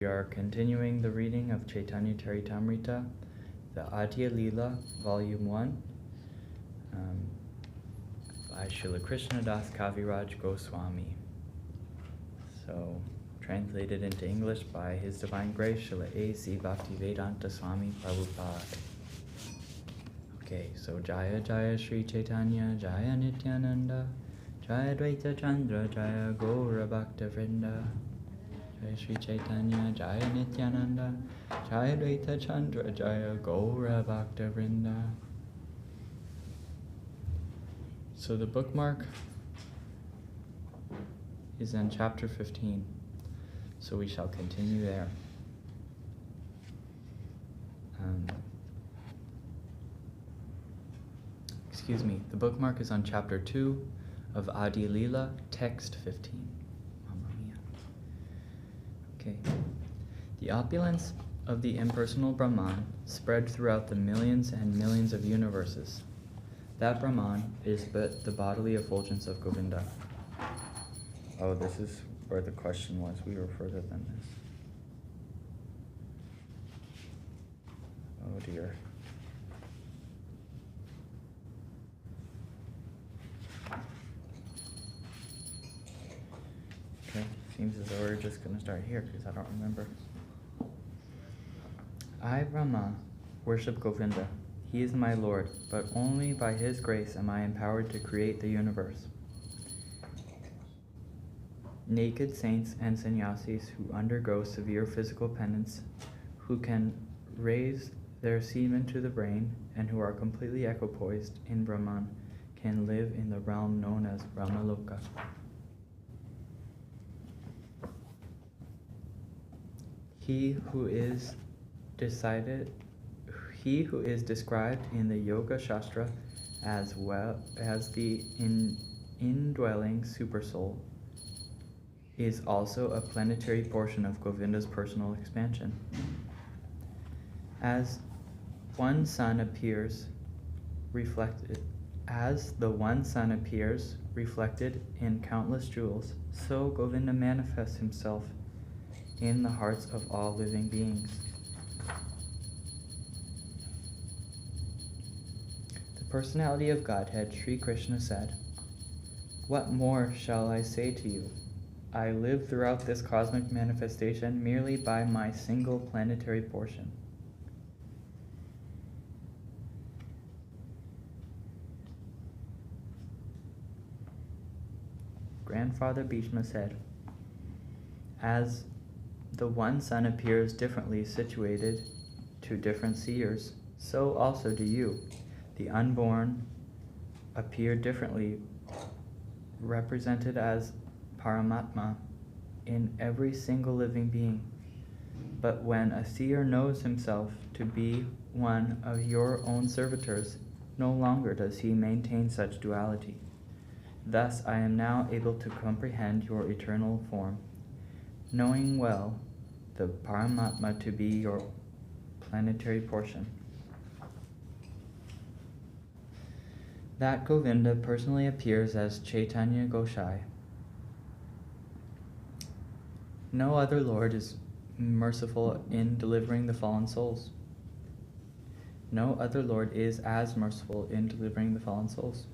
We are continuing the reading of Chaitanya Charitamrita, the Adya Leela, Volume 1, by Srila Krishnadas Kaviraj Goswami. So, translated into English by His Divine Grace, Srila A.C. Bhaktivedanta Swami Prabhupada. Okay, so Jaya Jaya Sri Chaitanya, Jaya Nityananda, Jaya Dvaita Chandra, Jaya Gaura Bhakta Vrinda. Jaya Sri Chaitanya, Jaya Nityananda, Jaya Dvaita Chandra, Jaya Gaura Bhakta Vrinda. So the bookmark is in chapter 15, so we shall continue there. The bookmark is on chapter 2 of Adi Leela, text 15. Okay. The opulence of the impersonal Brahman spread throughout the millions and millions of universes. That Brahman is but the bodily effulgence of Govinda. Oh, this is where the question was. We were further than this. Oh dear. Okay, seems as though we're just going to start here because I don't remember. I, Brahma, worship Govinda. He is my Lord, but only by His grace am I empowered to create the universe. Naked saints and sannyasis who undergo severe physical penance, who can raise their semen to the brain, and who are completely equipoised in Brahman, can live in the realm known as Brahmaloka. He who is described in the Yoga Shastra as well as the indwelling supersoul is also a planetary portion of Govinda's personal expansion. As the one sun appears reflected in countless jewels, so Govinda manifests himself in the hearts of all living beings. The personality of Godhead, Sri Krishna said, "What more shall I say to you? I live throughout this cosmic manifestation merely by my single planetary portion." Grandfather Bhishma said, "As the one sun appears differently situated to different seers, so also do you, the unborn, appear differently, represented as Paramatma in every single living being. But when a seer knows himself to be one of your own servitors, no longer does he maintain such duality. Thus I am now able to comprehend your eternal form, knowing well the Paramatma to be your planetary portion. That Govinda personally appears as Chaitanya Goshai. No other Lord is merciful in delivering the fallen souls. No other Lord is as merciful in delivering the fallen souls.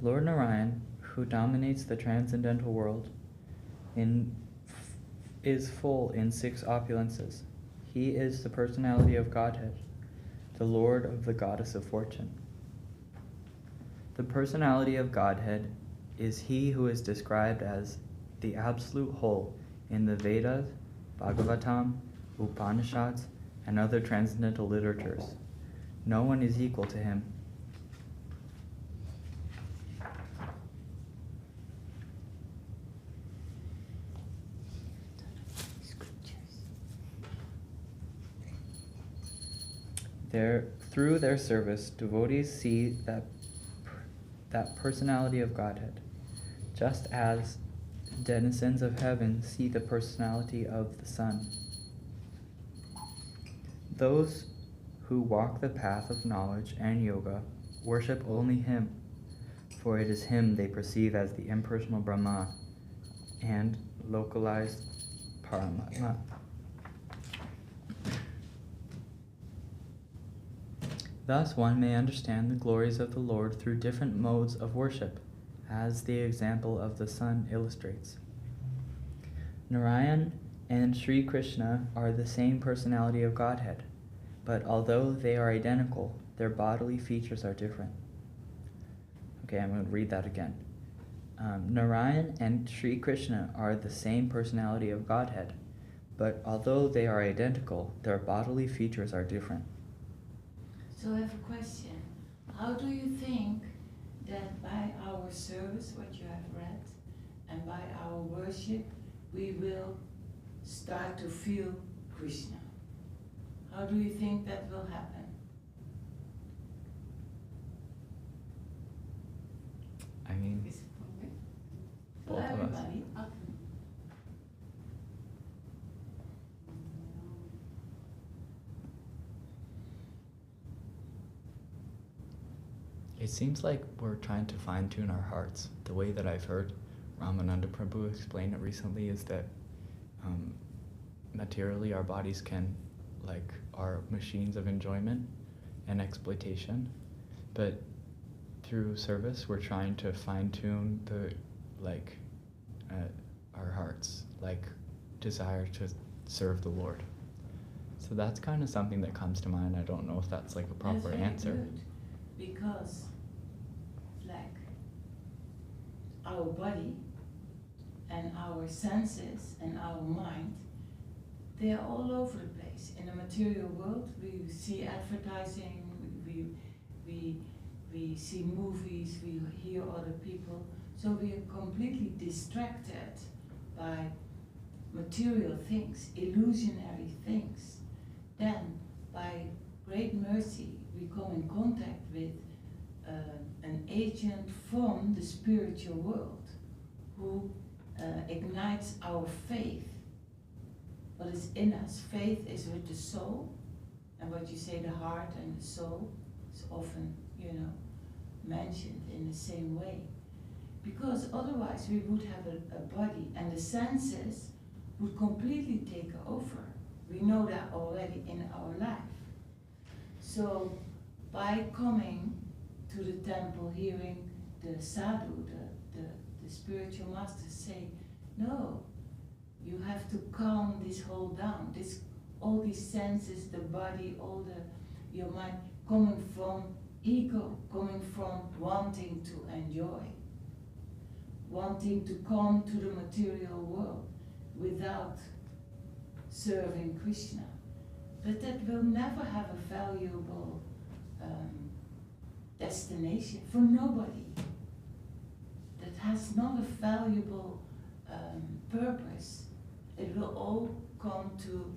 Lord Narayan, who dominates the transcendental world, is full in 6 opulences. He is the personality of Godhead, the Lord of the Goddess of Fortune. The personality of Godhead is He who is described as the Absolute Whole in the Vedas, Bhagavatam, Upanishads, and other transcendental literatures. No one is equal to Him. Through their service, devotees see that personality of Godhead, just as denizens of heaven see the personality of the sun. Those who walk the path of knowledge and yoga worship only Him, for it is Him they perceive as the impersonal Brahma and localized Paramatma. Thus one may understand the glories of the Lord through different modes of worship, as the example of the sun illustrates. Narayan and Sri Krishna are the same personality of Godhead, but although they are identical, their bodily features are different. Okay, I'm going to read that again. Narayan and Sri Krishna are the same personality of Godhead, but although they are identical, their bodily features are different. So I have a question. How do you think that by our service, what you have read, and by our worship, we will start to feel Krishna? How do you think that will happen? I mean, For both of us. everybody. It seems like we're trying to fine-tune our hearts. The way that I've heard Ramananda Prabhu explain it recently is that materially our bodies can, like, are machines of enjoyment and exploitation, but through service we're trying to fine-tune our hearts, like desire to serve the Lord. So that's kind of something that comes to mind. I don't know if that's like a proper That's very answer. good, because like our body and our senses and our mind, they are all over the place. In the material world, we see advertising, we see movies, we hear other people, so we are completely distracted by material things, illusionary things. Then, by great mercy, we come in contact with an agent from the spiritual world who ignites our faith. What is in us? Faith is with the soul, and what you say, the heart and the soul, is often, mentioned in the same way. Because otherwise we would have a body, and the senses would completely take over. We know that already in our life. So by coming to the temple, hearing the sadhu, the spiritual masters say, no, you have to calm this whole down. All these senses, the body, your mind, coming from ego, coming from wanting to enjoy, wanting to come to the material world without serving Krishna. But that will never have a valuable destination for nobody. That has not a valuable purpose. It will all come to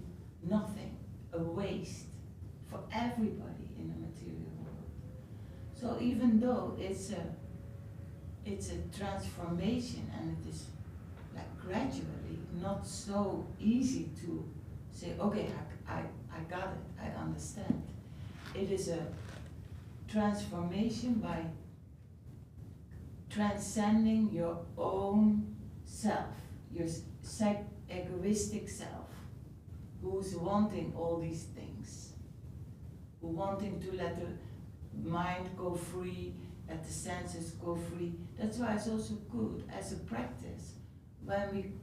nothing, a waste for everybody in the material world. So even though it's a transformation, and it is like gradually not so easy to say, okay, I got it, I understand. It is a transformation by transcending your own self, your egoistic self, who's wanting all these things, who wanting to let the mind go free, let the senses go free. That's why it's also good as a practice when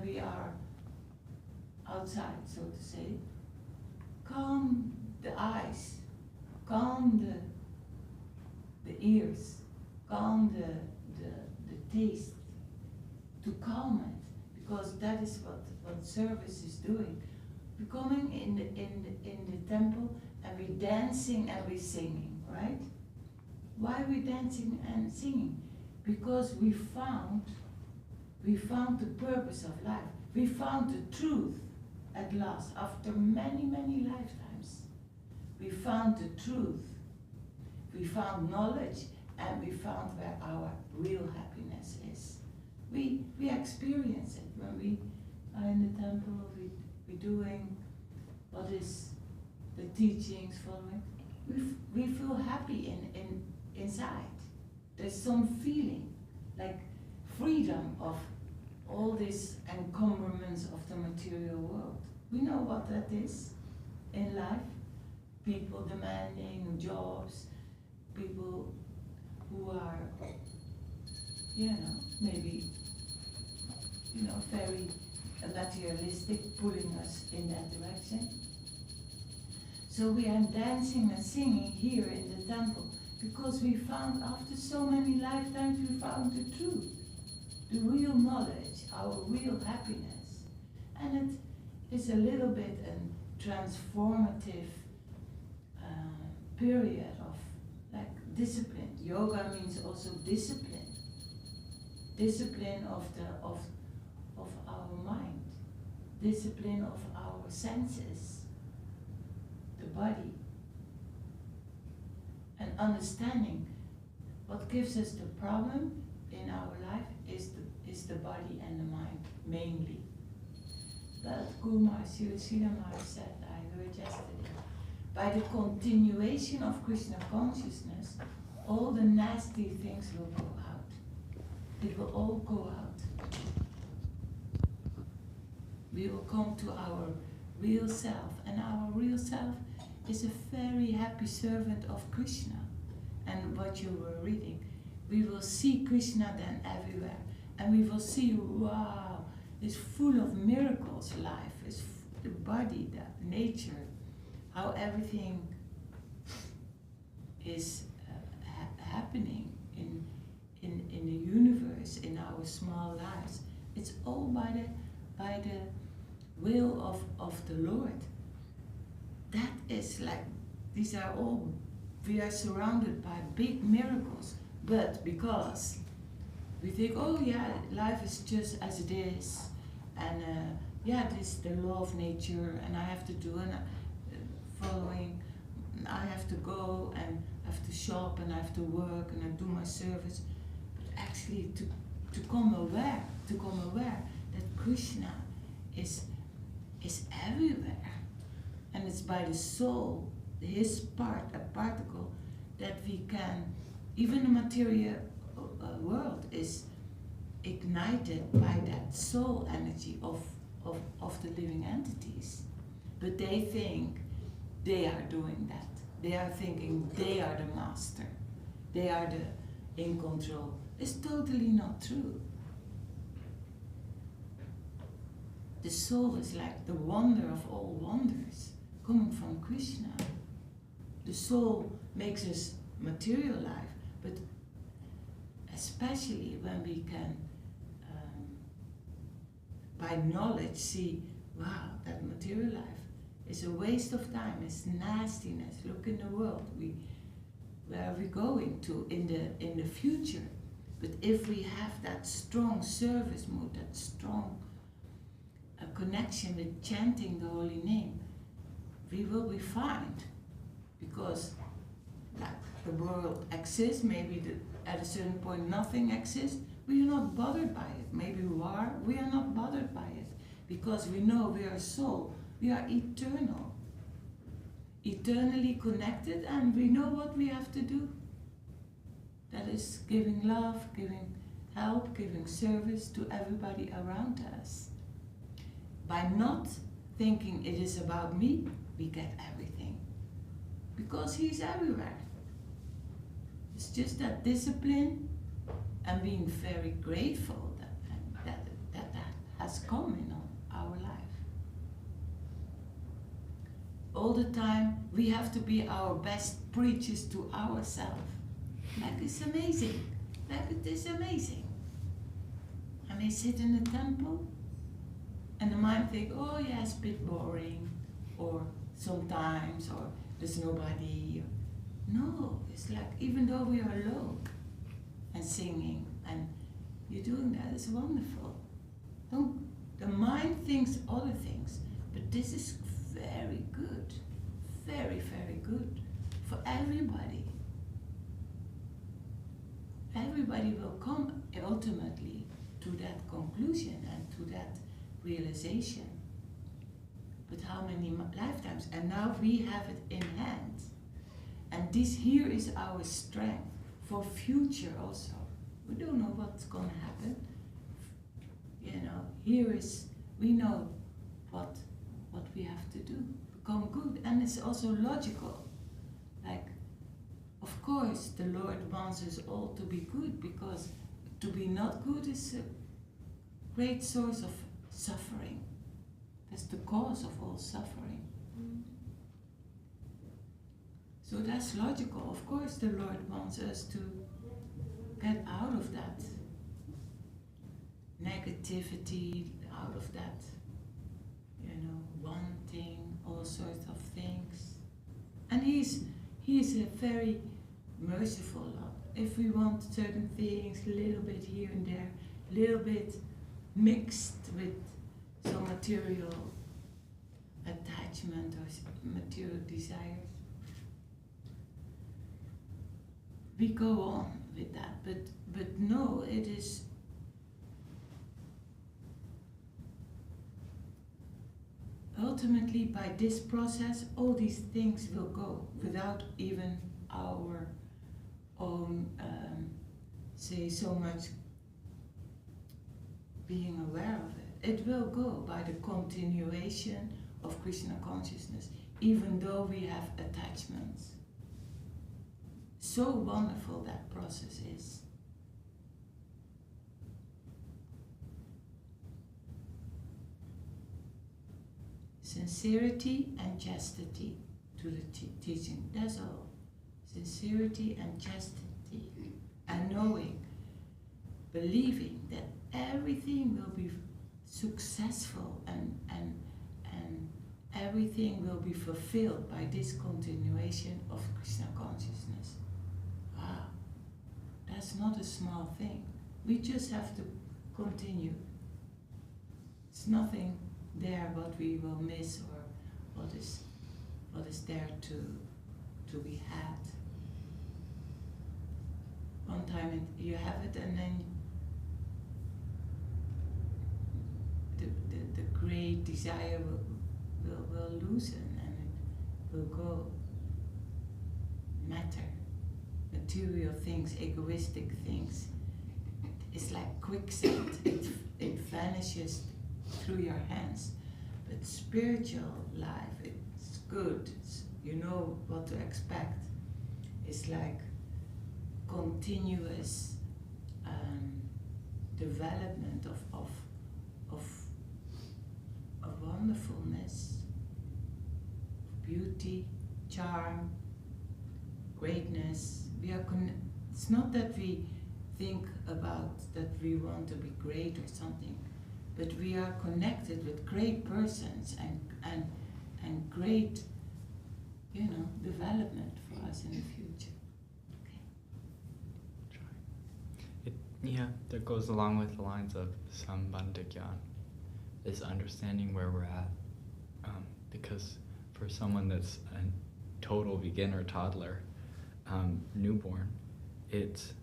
we are outside, so to say, calm the eyes, calm the ears, calm the taste, to calm it, because that is what service is doing. We're coming in the temple and we're dancing and we're singing, right? Why are we dancing and singing? Because we found the purpose of life. We found the truth at last, after many, many lifetimes. We found the truth. We found knowledge, and we found where our real happiness is. We experience it when we are in the temple, we're doing what is the teachings following. We feel happy inside. There's some feeling, like freedom of all these encumbrance of the material world. We know what that is in life. People demanding jobs, people who are, maybe, very materialistic, pulling us in that direction. So we are dancing and singing here in the temple because we found, after so many lifetimes, we found the truth, the real knowledge, our real happiness. And it is a little bit a transformative period of discipline. Yoga means also discipline. Discipline of our mind, discipline of our senses, the body, and understanding what gives us the problem in our life is the body and the mind mainly. But Guru Maharaj said, I heard yesterday, by the continuation of Krishna consciousness, all the nasty things will go out. It will all go out. We will come to our real self, and our real self is a very happy servant of Krishna. And what you were reading, we will see Krishna then everywhere, and we will see, wow, it's full of miracles. Life is the body, the nature, how everything is happening in the universe, in our small lives. It's all by the will of the Lord. That is these are all, we are surrounded by big miracles, but because we think, oh yeah, life is just as it is, and this is the law of nature, and I have to do, and following, I have to go, and I have to shop, and I have to work, and I do my service. But actually to come aware that Krishna is everywhere, and it's by the soul, his part, a particle, that we can, even the material world is ignited by that soul energy of the living entities. But they think they are doing that. They are thinking they are the master. They are in control. It's totally not true. The soul is like the wonder of all wonders, coming from Krishna. The soul makes us material life, but especially when we can, by knowledge, see, wow, that material life is a waste of time, it's nastiness. Look in the world, where are we going to in the future? But if we have that strong service mood, that strong connection with chanting the holy name, we will be fine. Because the world exists, maybe at a certain point nothing exists, we are not bothered by it. Maybe we are not bothered by it, because we know we are soul, we are eternal, eternally connected, and we know what we have to do. That is giving love, giving help, giving service to everybody around us. By not thinking it is about me, we get everything. Because he's everywhere. It's just that discipline and being very grateful that has come in our life. All the time we have to be our best preachers to ourselves. It's amazing. It is amazing. I may sit in the temple and the mind think, oh yeah, it's a bit boring, or sometimes, or there's nobody. No, it's even though we are alone and singing and you're doing that, it's wonderful. The mind thinks other things, but this is very good, very, very good for everybody. Everybody will come ultimately to that conclusion and to that realization. But how many lifetimes? And now we have it in hand. And this here is our strength. for future also. We don't know what's going to happen. You know, we know what we have to do, become good, and it's also logical. Like, of course, the Lord wants us all to be good, because to be not good is a great source of suffering. That's the cause of all suffering. So that's logical. Of course, the Lord wants us to get out of that negativity, out of that, you know, wanting all sorts of things. And He's a very merciful Lord. If we want certain things, a little bit here and there, a little bit mixed with some material attachment or material desires, we go on with that. But no, it is ultimately by this process, all these things will go without even our own, say, so much being aware of it. It will go by the continuation of Krishna consciousness, even though we have attachments. So wonderful that process is. Sincerity and chastity to the teaching, that's all. Sincerity and chastity, and knowing, believing that everything will be successful and everything will be fulfilled by this continuation of Krishna consciousness. Wow, that's not a small thing. We just have to continue. It's nothing there what we will miss or what is there to be had. One time you have it, and then the great desire will loosen, and it will go. Matter, material things, egoistic things, it's like quicksand. It vanishes through your hands. But spiritual life, it's good. You know what to expect. It's like continuous development of wonderfulness, beauty, charm, greatness. It's not that we think about that we want to be great or something, but we are connected with great persons and great, you know, development for us in the future. Okay. Yeah, that goes along with the lines of Sambandha Gyan, is understanding where we're at. Because for someone that's a total beginner, toddler, newborn, it's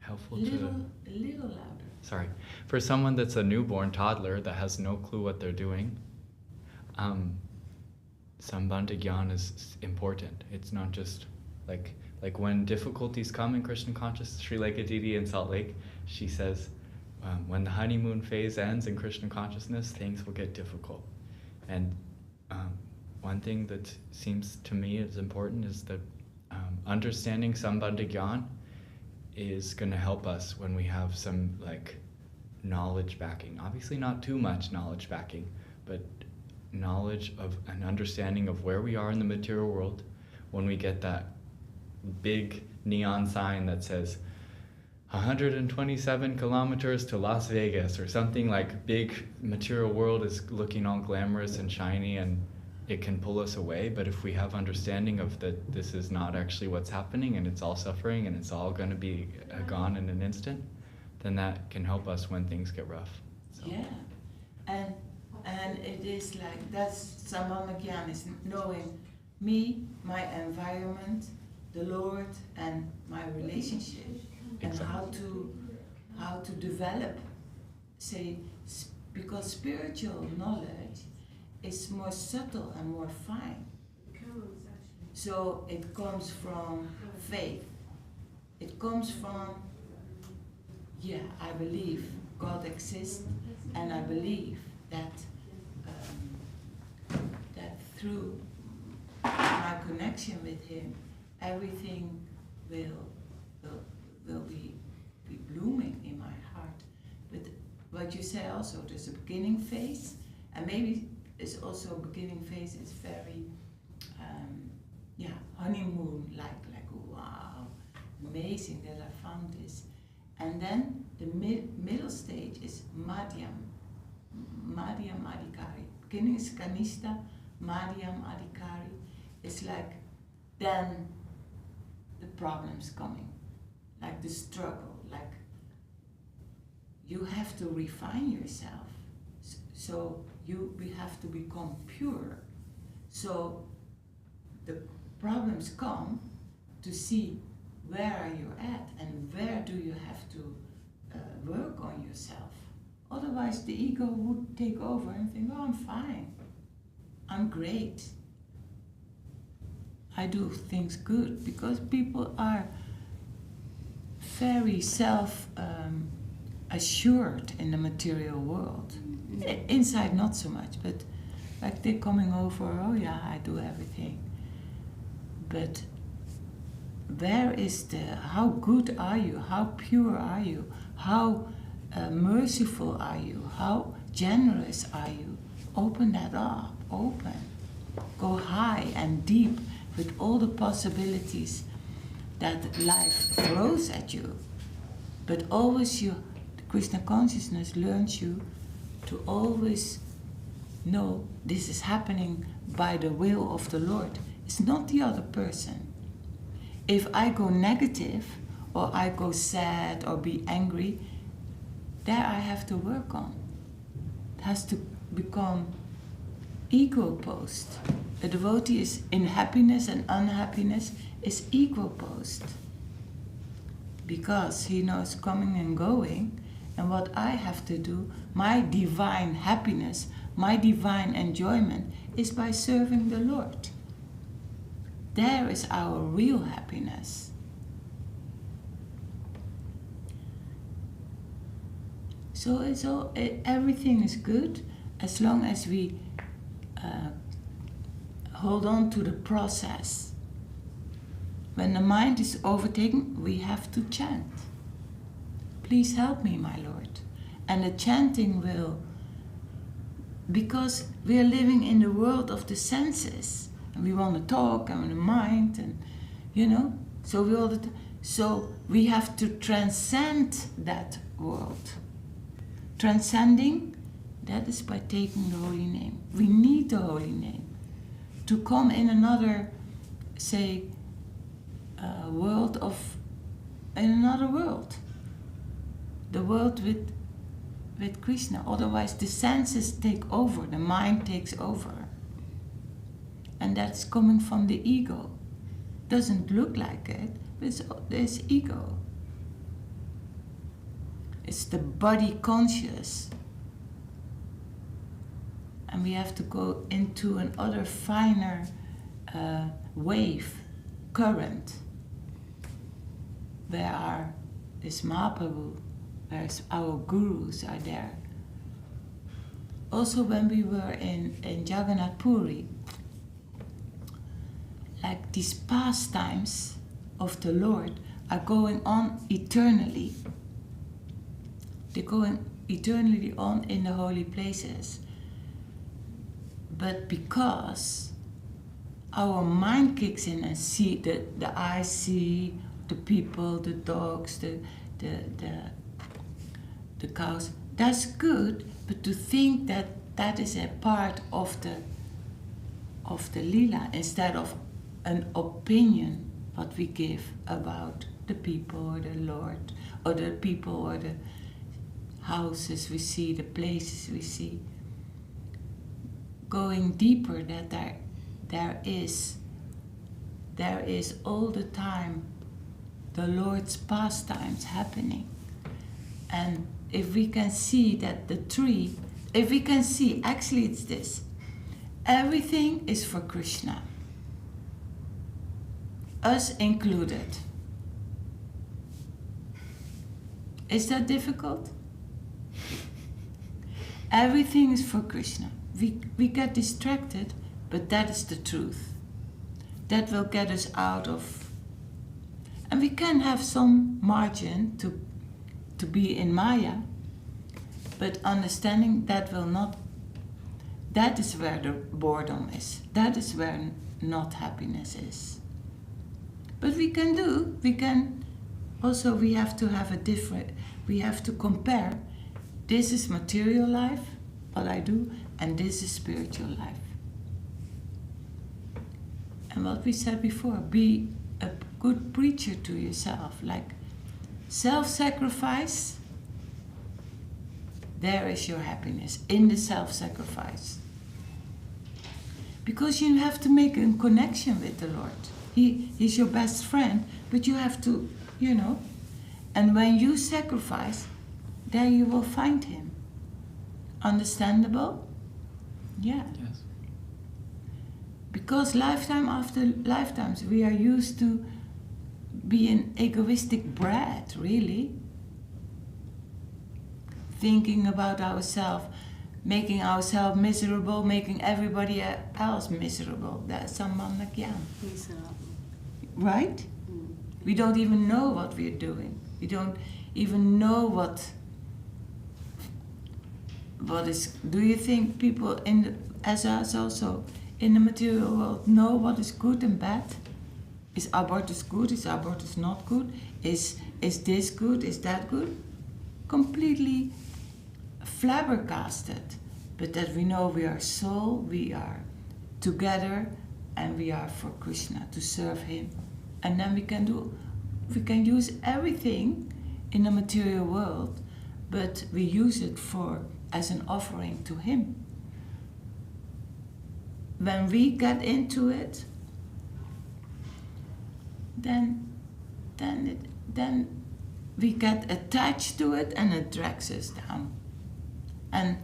helpful a little louder. Sorry. For someone that's a newborn toddler that has no clue what they're doing, Sambandha Gyan is important. It's not just like when difficulties come in Krishna consciousness. Sri Leka Didi in Salt Lake, she says, when the honeymoon phase ends in Krishna consciousness, things will get difficult. And one thing that seems to me is important is that understanding Sambandha Gyan is going to help us when we have some knowledge backing. Obviously not too much knowledge backing, but knowledge of an understanding of where we are in the material world. When we get that big neon sign that says 127 kilometers to Las Vegas, or something like big material world is looking all glamorous and shiny, and it can pull us away. But if we have understanding of that this is not actually what's happening, and it's all suffering, and it's all going to be gone in an instant, then that can help us when things get rough. So. Yeah, and it is like, that's Sambandha Gyan, is knowing me, my environment, the Lord, and my relationship, and exactly. how to develop, say, because spiritual knowledge is more subtle and more fine. So it comes from faith. It comes from, yeah, I believe God exists, and I believe that that through my connection with Him, everything will be blooming in my heart. But what you say also, there's a beginning phase, and maybe it's also a beginning phase is very, honeymoon, like wow, amazing that I found this. And then the middle stage is Madhyam Adhikari. Beginning is Kanishta, Madhyam Adhikari. It's like then the problems coming, like the struggle, like you have to refine yourself. So we have to become pure. So the problems come to see where are you at and where do you have to work on yourself. Otherwise the ego would take over and think, oh, I'm fine, I'm great, I do things good, because people are very assured in the material world. Inside not so much, but like they're coming over, oh yeah, I do everything. But where is how good are you? How pure are you? How merciful are you? How generous are you? Open that up, open. Go high and deep with all the possibilities that life throws at you. But always the Krishna consciousness learns you to always know this is happening by the will of the Lord. It's not the other person. If I go negative, or I go sad, or be angry, there I have to work on. It has to become equal post. A devotee is in happiness and unhappiness is equal post. Because he knows coming and going, and what I have to do, my divine happiness, my divine enjoyment is by serving the Lord. There is our real happiness. So everything is good as long as we hold on to the process. When the mind is overtaken, we have to chant. Please help me, my Lord. And the chanting will, because we are living in the world of the senses. We want to talk and the mind, and so we have to transcend that world. Transcending, that is by taking the holy name. We need the holy name to come in another, in another world. The world with Krishna. Otherwise the senses take over, the mind takes over. And that's coming from the ego. Doesn't look like it, but there's ego. It's the body conscious. And we have to go into another finer wave, current, where this Mahaprabhu, where our gurus are there. Also when we were in Jagannath Puri, like these pastimes of the Lord are going on eternally. They're going eternally on in the holy places. But because our mind kicks in and see the eyes see the people, the dogs, the cows, that's good, but to think that is a part of the lila instead of an opinion what we give about the people or the Lord, or the people or the houses we see, the places we see. Going deeper, that there is all the time the Lord's pastimes happening. And if we can see that the tree, if we can see, actually it's this, everything is for Krishna. Us included. Is that difficult? Everything is for Krishna. We get distracted, but that is the truth. That will get us out of... And we can have some margin to be in Maya, but understanding that will not... That is where the boredom is. That is where not happiness is. But we can also, we have to have a different... We have to compare. This is material life, what I do, and this is spiritual life. And what we said before, be a good preacher to yourself, like self-sacrifice, there is your happiness, in the self-sacrifice. Because you have to make a connection with the Lord. He's your best friend, but you have to, and when you sacrifice, there you will find him. Understandable? Yeah. Yes. Because lifetime after lifetimes, we are used to being egoistic brat, really. Thinking about ourselves, making ourselves miserable, making everybody else miserable. That's sammanakyan. Miserable. Right? We don't even know what we're doing. We don't even know what is... Do you think people as us also in the material world know what is good and bad? Is abortus good? Is abortus not good? Is this good? Is that good? Completely flabbergasted. But that we know we are soul, we are together, and we are for Krishna, to serve him. And then we can use everything in the material world, but we use it as an offering to him. When we get into it, then we get attached to it and it drags us down. And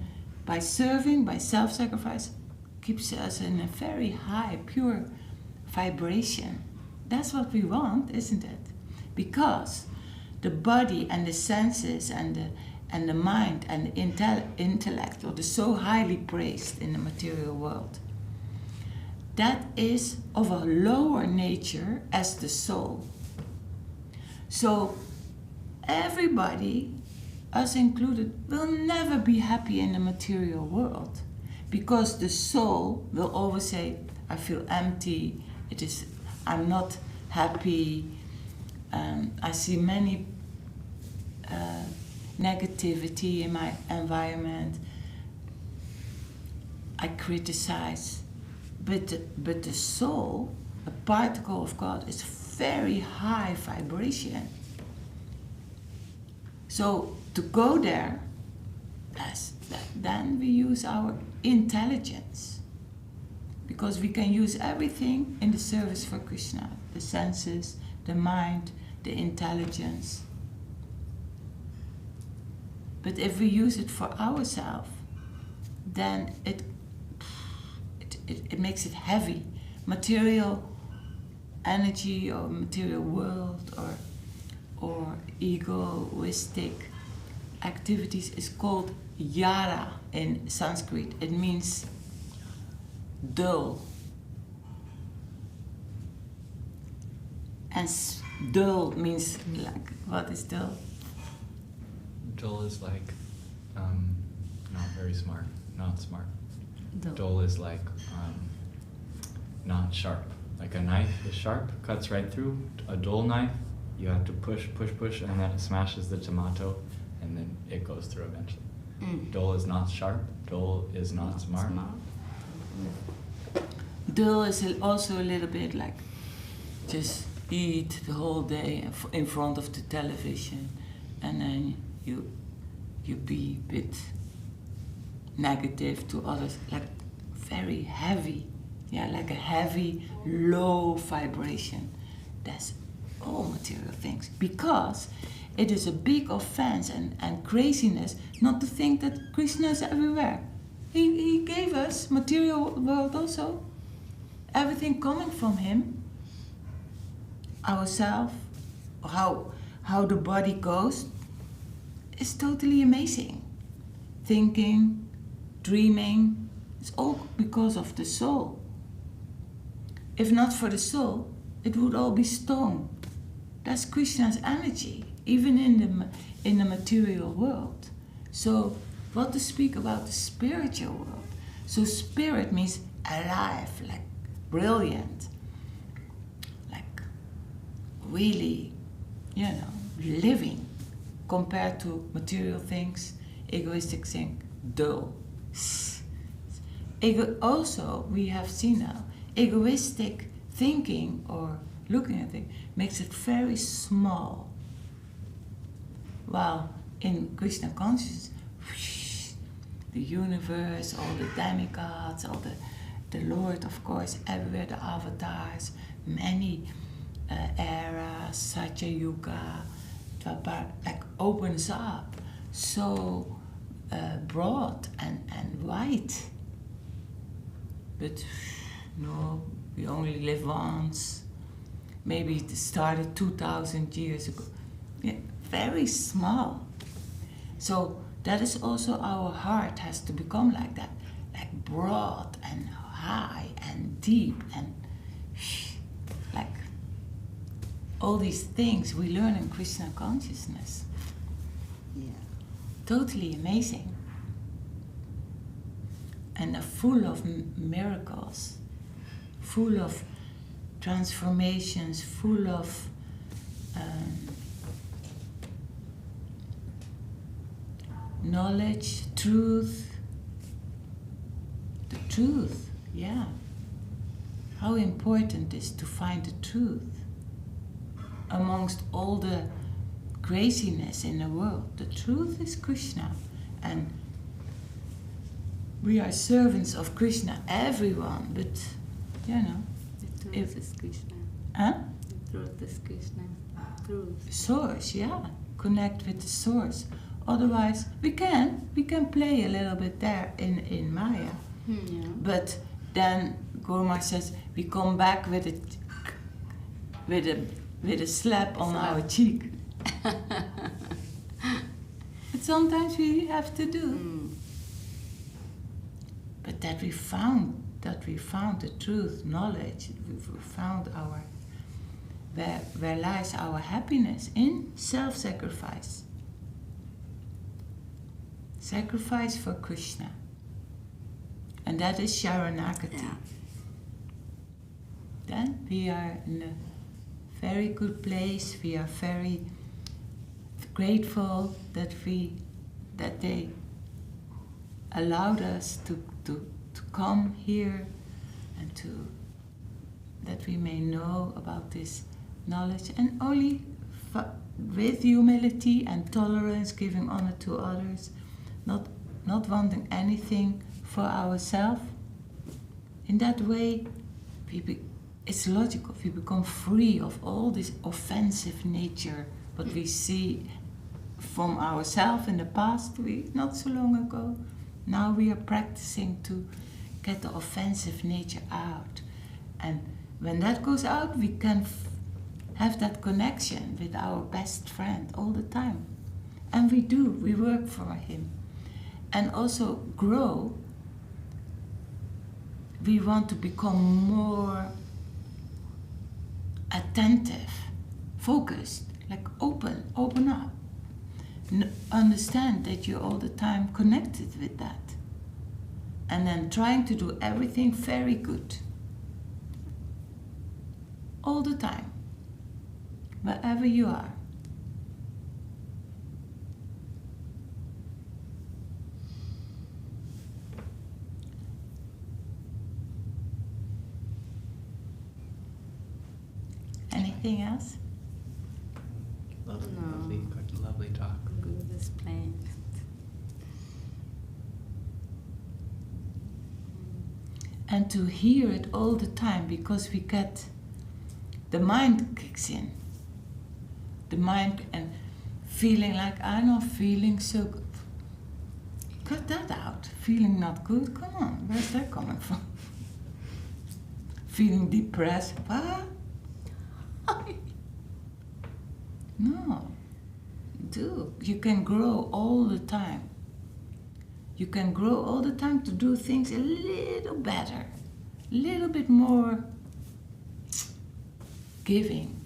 by serving, by self-sacrifice, keeps us in a very high, pure vibration. That's what we want, isn't it? Because the body and the senses and the mind and the intellect are so highly praised in the material world. That is of a lower nature as the soul. So everybody, us included, will never be happy in the material world, because the soul will always say, I feel empty, I'm not happy, I see many negativity in my environment, I criticize. But the soul, a particle of God, is very high vibration. So to go there, then we use our intelligence. Because we can use everything in the service for Krishna. The senses, the mind, the intelligence. But if we use it for ourselves, then it makes it heavy. Material energy or material world or egoistic activities is called yara in Sanskrit. It means dull. And dull means like, what is dull? Dull is like not very smart, not smart. Dull. Dull is like not sharp. Like a knife is sharp, cuts right through. A dull knife, you have to push, and then it smashes the tomato, and then it goes through eventually. Dull is not sharp. Dull is not smart. Dull is also a little bit like just eat the whole day in front of the television, and then you be a bit negative to others, like very heavy, like a heavy, low vibration. That's all material things, because it is a big offense and craziness not to think that Krishna is everywhere. He gave us material world also, everything coming from him, ourself, how the body goes, is totally amazing. Thinking, dreaming, it's all because of the soul. If not for the soul, it would all be stone. That's Krishna's energy, even in the material world. So, what to speak about the spiritual world? So, spirit means alive, like brilliant, like really, living, compared to material things, egoistic things, dull. Also, we have seen now, egoistic thinking or looking at it makes it very small. While in Krishna consciousness, the universe, all the demigods, all the Lord, of course, everywhere, the avatars, many eras, Satya Yuga, Dwapara, like opens up so broad and wide. But no, we only live once. Maybe it started 2,000 years ago. Yeah, very small. So that is also our heart has to become like that, like broad and high and deep and like all these things we learn in Krishna consciousness. Yeah. Totally amazing. And full of miracles, full of transformations, full of knowledge, truth. The truth, yeah. How important it is to find the truth amongst all the craziness in the world. The truth is Krishna, and we are servants of Krishna, everyone, but The truth is Krishna. Huh? The truth is Krishna. Truth. Source, yeah. Connect with the source. Otherwise, we can play a little bit there in Maya. Yeah. But then Gurma says we come back with a slap on our cheek. But sometimes we have to do. But that we found the truth, knowledge, we found where lies our happiness in self-sacrifice. Sacrifice for Krishna. And that is Sharanagati. Yeah. Then we are in a very good place. We are very grateful that they allowed us to come here and that we may know about this knowledge, and only with humility and tolerance, giving honor to others, not wanting anything for ourselves. In that way, it's logical. We become free of all this offensive nature, what we see from ourselves in the past, not so long ago. Now we are practicing to get the offensive nature out. And when that goes out, we can have that connection with our best friend all the time. And we work for him. And also grow. We want to become more attentive, focused, like open up. Understand that you're all the time connected with that. And then trying to do everything very good. All the time. Wherever you are. Anything else? Lovely talk. Good explained. And to hear it all the time, because the mind kicks in. The mind and feeling like I'm not feeling so good. Cut that out. Feeling not good? Come on, where's that coming from? Feeling depressed? What? No. too. You can grow all the time. You can grow all the time to do things a little better, a little bit more giving.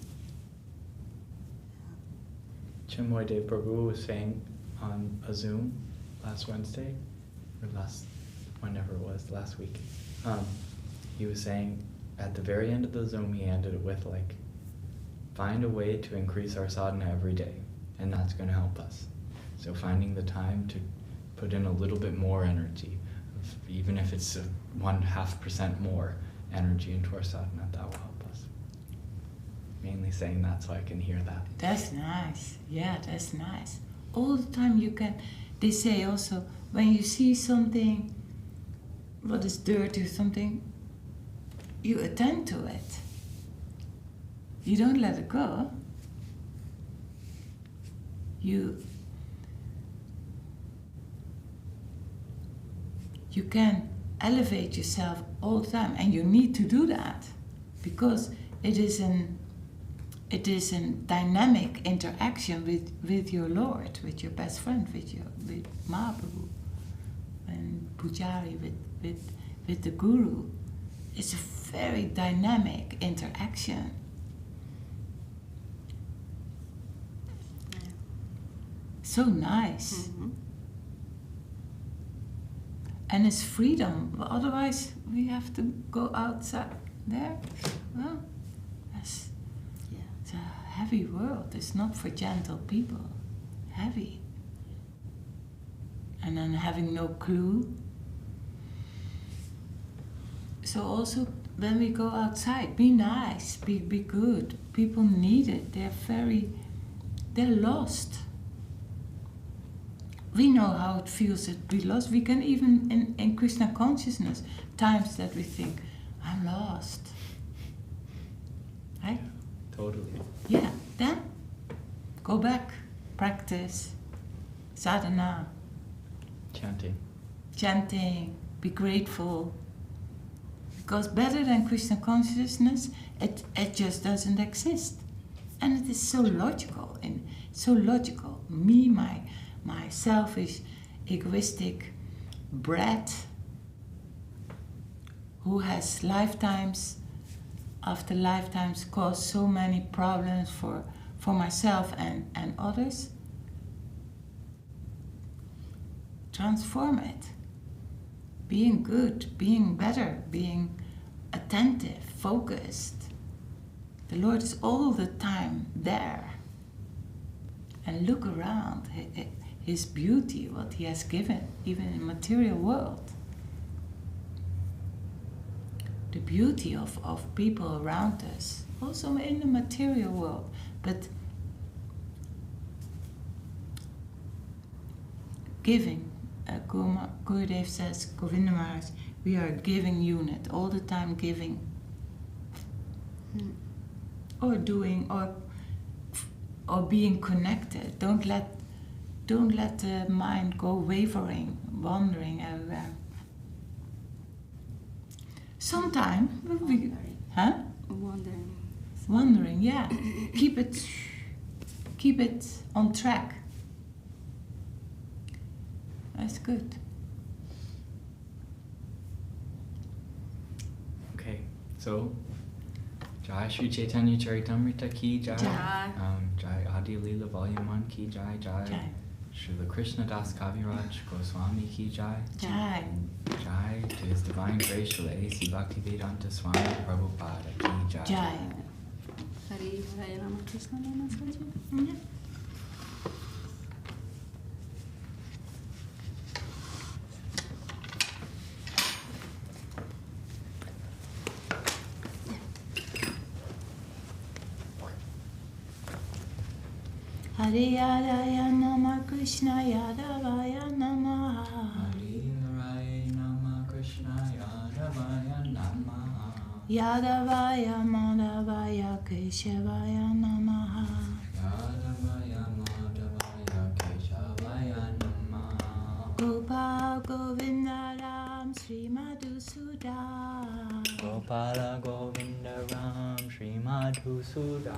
Chinmoy Dev Prabhu was saying on a Zoom last Wednesday, or whenever it was, last week, he was saying at the very end of the Zoom, he ended it with like, find a way to increase our sadhana every day, and that's going to help us. So finding the time to put in a little bit more energy, even if it's 0.5% more energy into our sadhana, that will help us. Mainly saying that so I can hear that. That's nice. Yeah, that's nice. All the time you can, they say also, when you see something, what is dirty or something, you attend to it. You don't let it go. You can elevate yourself all the time, and you need to do that because it is a dynamic interaction with your Lord, with your best friend, with Mahaprabhu and Pujari, with the Guru. It's a very dynamic interaction. So nice. Mm-hmm. And it's freedom. Otherwise, we have to go outside there. Well, it's a heavy world. It's not for gentle people. Heavy. And then having no clue. So also, when we go outside, be nice, be good. People need it. They're lost. We know how it feels to be lost. We can even, in Krishna consciousness, times that we think, I'm lost. Right? Totally. Yeah, then go back, practice, sadhana, chanting, be grateful. Because better than Krishna consciousness, it just doesn't exist. And it is so logical, Me, my selfish, egoistic brat who has lifetimes after lifetimes caused so many problems for myself and others. Transform it. Being good, being better, being attentive, focused. The Lord is all the time there. And look around. His beauty, what He has given, even in the material world. The beauty of people around us, also in the material world. But giving, Gurudev says, Govinda Maharaj, we are a giving unit, all the time giving. Or doing, or being connected. Don't let the mind go wavering, wandering everywhere. Sometime, Wandering, yeah. Keep it on track. That's good. Okay, so Jai Shri Chaitanya Charitamrita ki Jai. Jai. Jai Adi Leela Volume 1 ki Jai. Jai. Srila Krishna Das Kaviraj Goswami ki Jai. Jai. Jai to His Divine Grace Srila A.C. Bhaktivedanta Swami Prabhupada ki Jai. Jai. Hari Hare Rama Krishna Rama Saji. Hare Yaraya Nama Krishna Yadavaya Nama. Hare Hare Nama Krishna Yadavaya Nama. Yadavaya Madhavaya Keshavaya Namaha. Yadavaya Madhavaya Keshavaya Nama. Gopal Govinda Ram Sri Madhusudan. Gopala Govinda Ram Sri Madhusudan.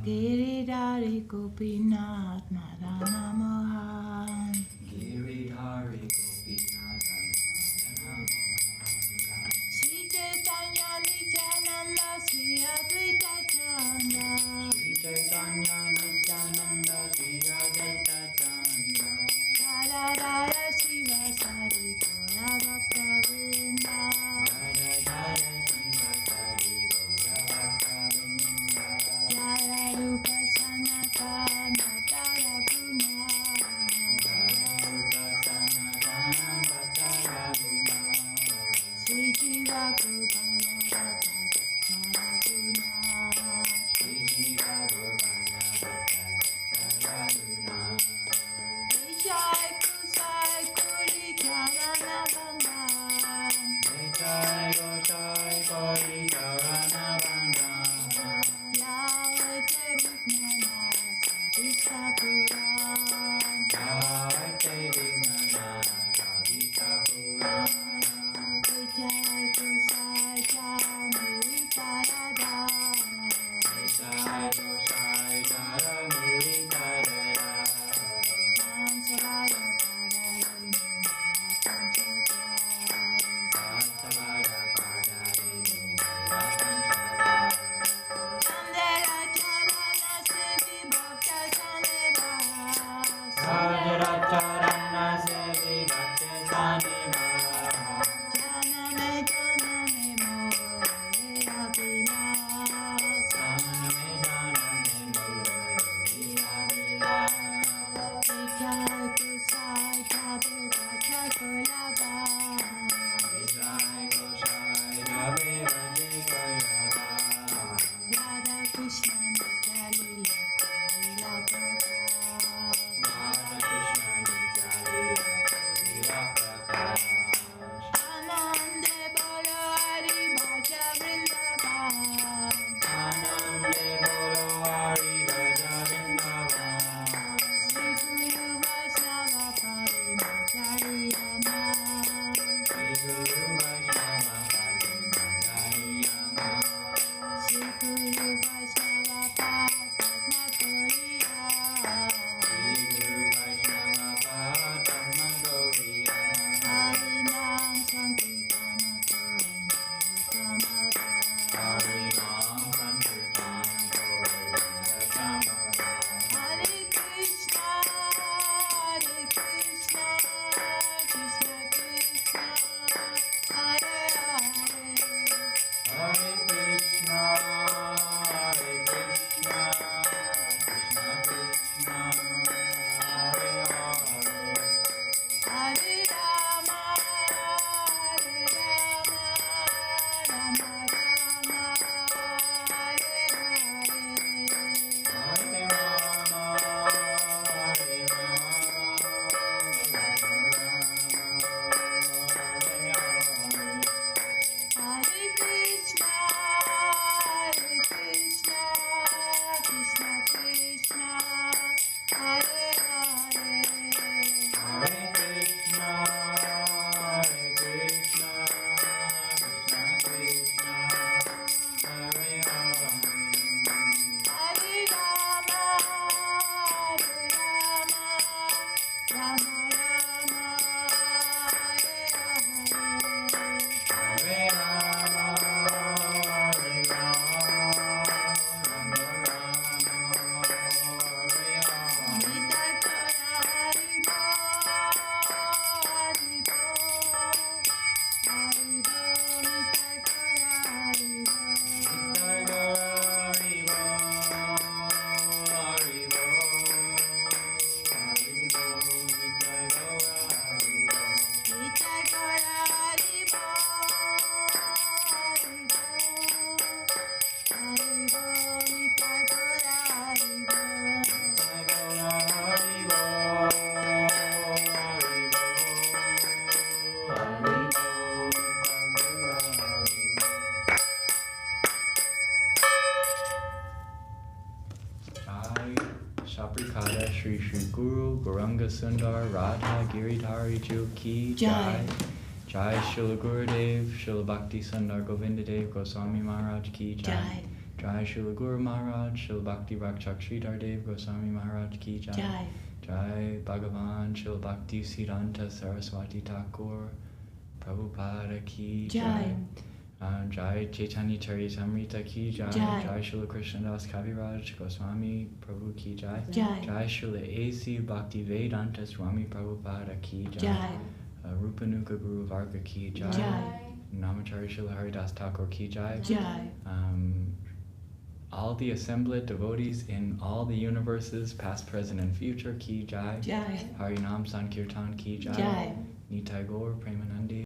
Giridhari Gopinath Madana Mohan. Giridhari Gopinath Madana Mohan. Sri Chaitanya Nityananda Sri Advaita Chandra. Sri Chaitanya Nityananda Sri Advaita Chandra. Radha Radha Shiva Sari Gora Bhakta Vrinda. Radha Radha Shiva Sari Gora Bhakta Vrinda. Jaya Rupa Sanatana Tara Guna. Jaya Rupa Sanatana Vatara Guna. Sri Jiva Gopala Rata Tara Guna. Sri Jiva Gopala Vatara Guna. Jai Kusai Kuri Charana Bandhan. Jai Goshai Kori Charana Bandhan. Yavate Vijnana Savita Puran. Yavate Vijnana Savita Purana. Jai Kusai Jamuri Tarada. Jai Goshai Jara Muri Tarara. Sansaraya Padare Nindala Panchakras. Sattavara Padare Nindala Panchakras. Sandera Charana Sevi Bhakta Sanebhas. Sandera Charana Sevi Bhakta Sanebhas. Janame Janame More Abhilas. Janame Janame More Abhilas. Jai Kusai Jabe Bhaja Kolaba. Jai Goshai Jave Vaje Koyava. Radha Krishna Nitya Lila Kolila Prakash. Radha Krishna Nitya Lila Kolila Prakash. Anande Bolo Hari Bhaja Vrindavan. Anande Bolo Hari Bhaja Vrindavan. Sri Guru Vaishnava Parima Jayama. Shri Guru Vaishnava Padma Jayama. Sri Guru Vaishnava Padma Goriya. Shri Guru Vaishnava Padma Gauriya. Harinam Sankirtana Kore Narasamada. Harinam Sankirtan Kore Narasamada. Hare Krishna, Krishna Krishna, Hare Hare. Hare Krishna, Krishna Krishna, Hare Hare. Hare Rama, Rama Rama, Hare Hare. Hare Rama, Hare Rama, Rama Rama, Hare Hare. Hare Krishna, Krishna Krishna, Hare Hare. Hare Krishna, Krishna Krishna, Hare Hare. Hare Rama, Rama Rama, Hare Hare. Hare Rama, Hare Rama, Rama Rama, Hare Hare. Gita Kara Hari Bo, Hari Bo, Gita Kara Hari Bo. Jai Gaura Hari Bo, Hari Bo, Hari Bo, Jai Gaura Hari Bo. Gita Kara Hari Bo, Hari Bo, Gita Kara Hari Bo. Jai Gaura Hari Bo, Hari Bo, Hari Bo, Jai Gaura Hari Bo. Jai Shaprikada Shri Shri Guru Gauranga Sundar Radha Giridhari Ju Ki Jai. Jai Srila Gurudev Srila Bhakti Sundar Govinda Dev Goswami Maharaj Ki Jai. Jai. Jai Srila Guru Maharaj, Srila Bhakti Rakshak Sridhar Dev Goswami Maharaj Ki Jai. Jai. Jai Bhagavan Srila Bhakti Siddhanta Saraswati Thakur Prabhupada Ki Jai. Jai Chaitanya Charitamrita Ki Jai. Jai. Jai Srila Krishnadas Kaviraj Goswami Prabhu Ki Jai. Jai. Jai Srila A.C. Bhakti Vedanta Swami Prabhupada Ki Jai. Jai. Rupanuga Guru Varga Ki Jai. Jai. Namachari Srila Haridas Thakur Ki Jai. Jai. All the assembled devotees in all the universes, past, present, and future, Ki Jai. Jai. Harinam Sankirtan Ki Jai. Jai. Nitai Gaur Premanandi.